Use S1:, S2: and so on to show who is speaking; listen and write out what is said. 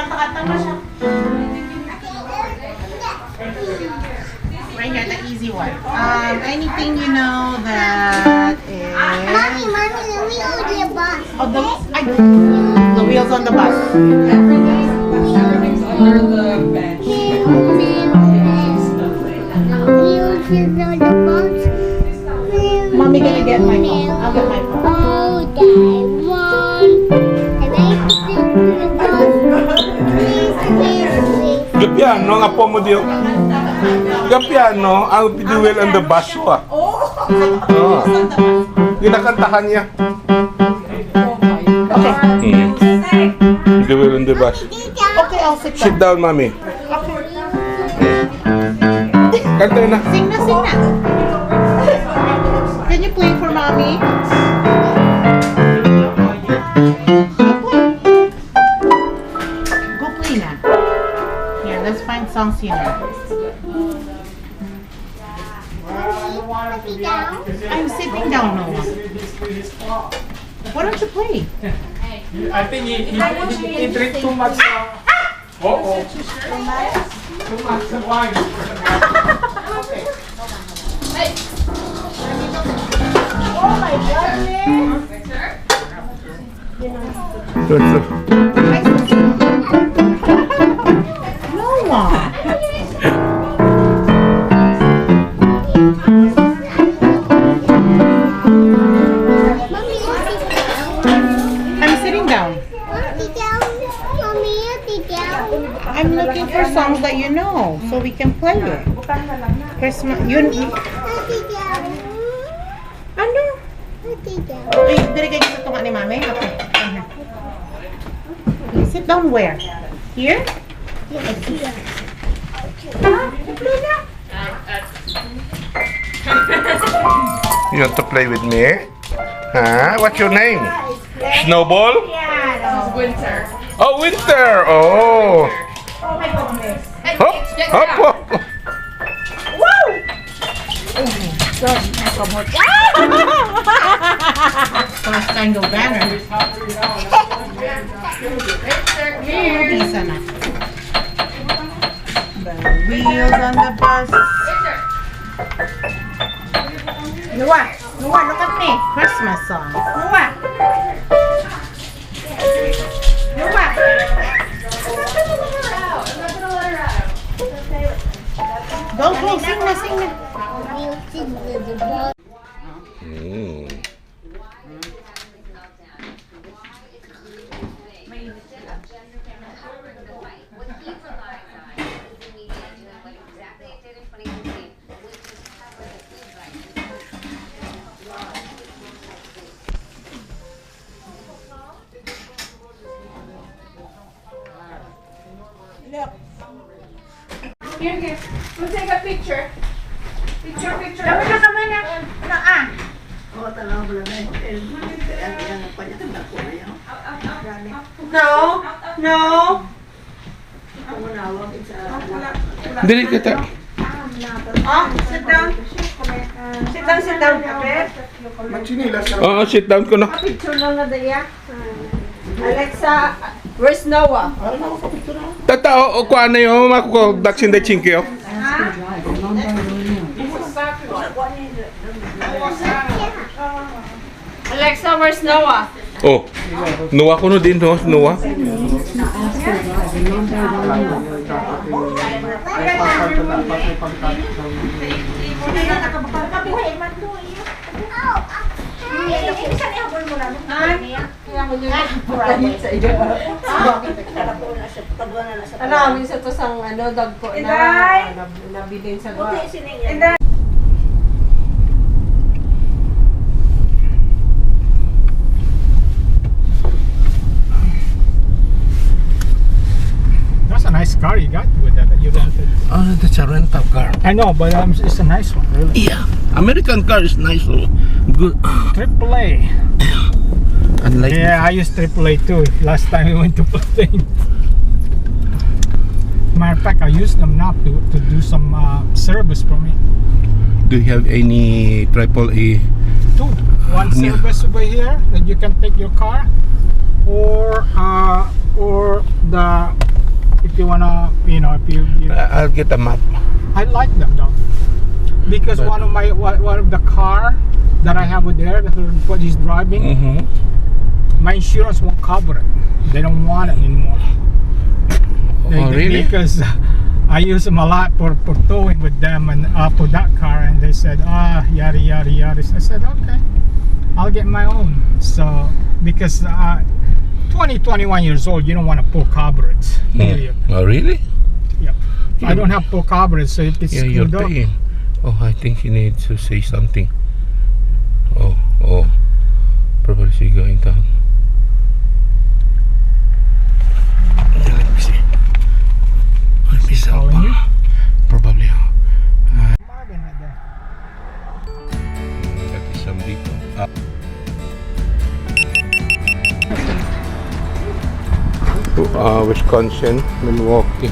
S1: kanta-kanta mo siya. Right here, the easy one. Anything you know that is...
S2: Mommy, the wheel on the bus.
S1: Oh, the wheels on the bus.
S3: Under the bench.
S2: Wheels on the bus.
S1: Mommy gonna get my phone. I'll get my phone.
S2: Oh, Diamond. I like to do the bus. Please.
S4: Gapiano nga po mo diyo. Gapiano ang piduwel on the bus wa. Oh. Ginakantahan niya. Piduwel on the bus.
S1: Okay, I'll sit
S4: Sit
S1: down.
S4: down, mommy. Kanta na.
S1: Sing na, sing na. Can you play for mommy? Go play na. Here, let's find songs you know. I'm sitting down, Noah. Why don't you play?
S3: I think he drank too much. Oh. Too much wine.
S1: Oh my goodness! Noah! I'm sitting down. I'm looking for songs that you know, so we can play it. Christmas, ano? Ay, binigay ko sa tunga ni Mami? Okay. Okay, sit down where? Here?
S4: You want to play with me? Huh? What's your name? Snowball?
S3: Winter.
S4: Oh, Winter! Oh!
S1: Oh my goodness.
S4: Hop! Hop! Hop!
S1: Wow! First kind of banner. Isa na. The wheels on the bus. Noah, look at me. Christmas song. Noah. Go, sing na.
S4: Mm.
S1: Here. We'll take a picture. Picture. Kamay na. No.
S4: Dili kita.
S1: Sit down. Sit down.
S4: Oo, sit down ko na.
S1: Picture lang na daya. Alexa, where's Noah?
S4: Tata, o kuha na yun, makukudaksin da chinkyo.
S1: Alexa, where's Noah?
S4: Oh, Noah ko no din, no? Noah.
S5: Ano, minsan to sang dog ko na nabilin sa gawa.
S3: That's a nice car you got with that you rented.
S4: Oh, that's a rental car.
S3: I know, but it's a nice one, really.
S4: Yeah, American car is nice, so good.
S3: AAA.
S4: Unlike
S3: Yeah, I used AAA too. Last time we went to Plain. Matter of fact, I use them now to do some service for me.
S4: do you have any AAA?
S3: One
S4: Yeah.
S3: service over here that you can take your car, or the if you wanna, you know, if you
S4: I'll get a map.
S3: I like them though, because
S4: But-
S3: one of the car that I have with there, what he's driving,
S4: Mm-hmm.
S3: my insurance won't cover it. They don't want it anymore.
S4: Oh, really?
S3: Because I use them a lot for towing with them and for that car, and they said, yada yada yada. So I said, okay, I'll get my own. So because 21 years old, you don't want to pull coverage. Period.
S4: Oh, really?
S3: Yep. I don't have full coverage, so if it's
S4: Yeah, you're
S3: screwed up.
S4: paying. Oh, I think he needs to say something. Oh, probably she's going down. Let me see. Let me see.
S3: Calling you?
S4: Probably.
S3: Marvin right there.
S4: That is some dito. Wisconsin, Milwaukee.